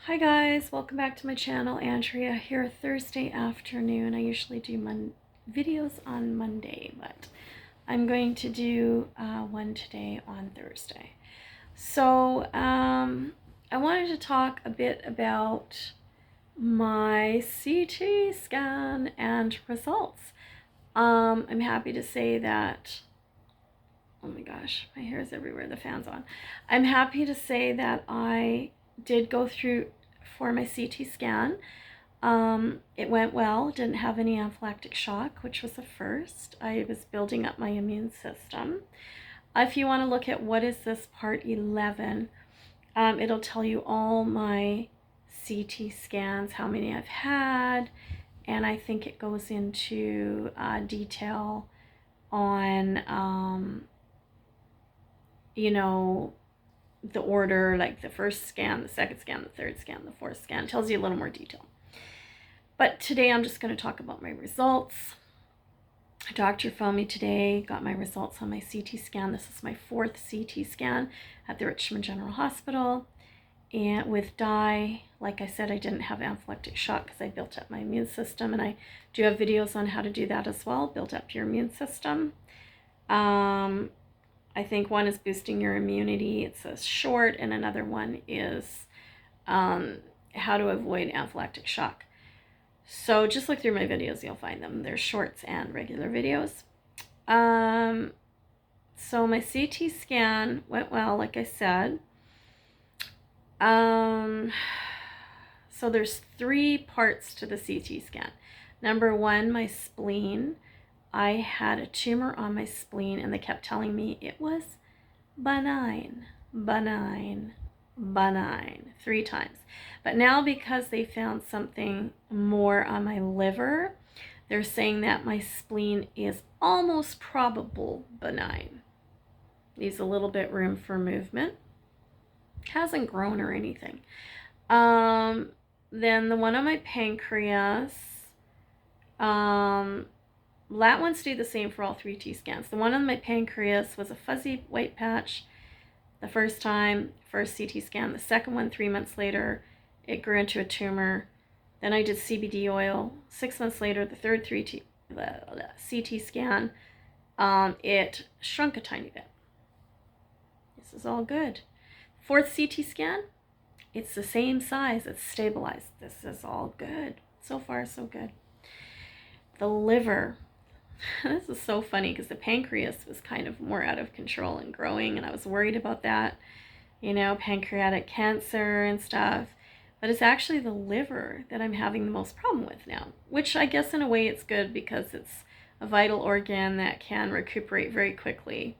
Hi guys, welcome back to my channel. Andrea here. Thursday afternoon. I usually do videos on Monday, but I'm going to do one today on Thursday. So I wanted to talk a bit about my CT scan and results. I'm happy to say that, oh my gosh, my hair is everywhere, the fan's on. I'm happy to say that I did go through for my CT scan. It went well, didn't have any anaphylactic shock, which was the first. I was building up my immune system. If you want to look at what is this part 11, it'll tell you all my CT scans, how many I've had, and I think it goes into detail on, the order, like the first scan, the second scan, the third scan, the fourth scan. It tells you a little more detail. But today I'm just going to talk about my results. A doctor phoned me today, got my results on my CT scan. This is my fourth CT scan at the Richmond General Hospital. And with dye, like I said, I didn't have anaphylactic shock because I built up my immune system. And I do have videos on how to do that as well, build up your immune system. I think one is boosting your immunity. It says short, and another one is how to avoid anaphylactic shock. So just look through my videos, you'll find them. There's shorts and regular videos. So my CT scan went well, like I said. So there's three parts to the CT scan. Number one, my spleen. I had a tumor on my spleen, and they kept telling me it was benign, benign, benign, 3 times. But now, because they found something more on my liver, they're saying that my spleen is almost probable benign. Needs a little bit room for movement. Hasn't grown or anything. Then the one on my pancreas, that one stayed the same for all 3 T scans. The one on my pancreas was a fuzzy white patch the first time, first CT scan. The second one, 3 months later, it grew into a tumor. Then I did CBD oil. 6 months later, the third CT scan, it shrunk a tiny bit. This is all good. Fourth CT scan, it's the same size. It's stabilized. This is all good. So far, so good. The liver. This is so funny because the pancreas was kind of more out of control and growing, and I was worried about that, pancreatic cancer and stuff. But it's actually the liver that I'm having the most problem with now, which I guess in a way it's good because it's a vital organ that can recuperate very quickly.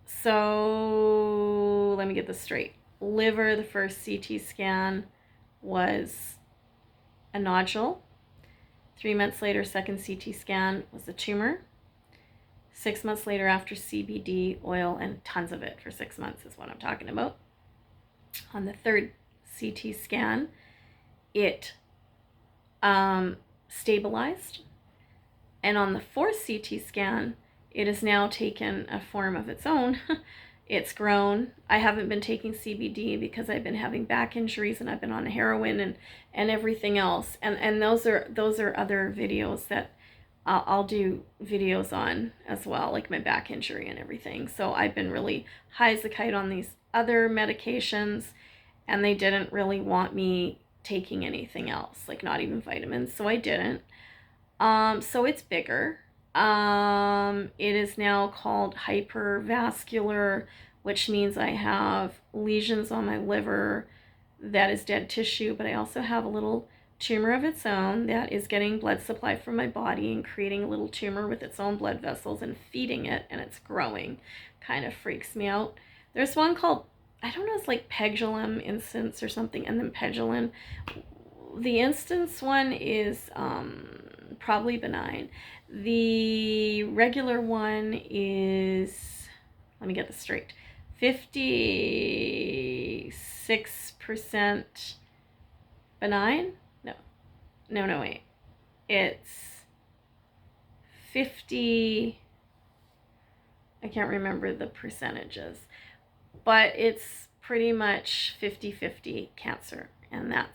So let me get this straight. Liver, the first CT scan was a nodule. 3 months later, second CT scan was a tumor. 6 months later, after CBD oil, and tons of it for 6 months is what I'm talking about. On the third CT scan, it stabilized. And on the fourth CT scan, it has now taken a form of its own. It's grown. I haven't been taking CBD because I've been having back injuries, and I've been on heroin and everything else. And those are other videos that I'll do videos on as well, like my back injury and everything. So I've been really high as a kite on these other medications, and they didn't really want me taking anything else, like not even vitamins. So I didn't. So it's bigger. It is now called hypervascular, which means I have lesions on my liver that is dead tissue, but I also have a little tumor of its own that is getting blood supply from my body and creating a little tumor with its own blood vessels and feeding it, and it's growing. Kind of freaks me out. There's one called, I don't know, it's like Pegulum instance or something, and then Pegulin. The instance one is probably benign. The regular one is, let me get this straight, 56% benign. No, wait. It's 50, I can't remember the percentages, but it's pretty much 50-50 cancer, and that's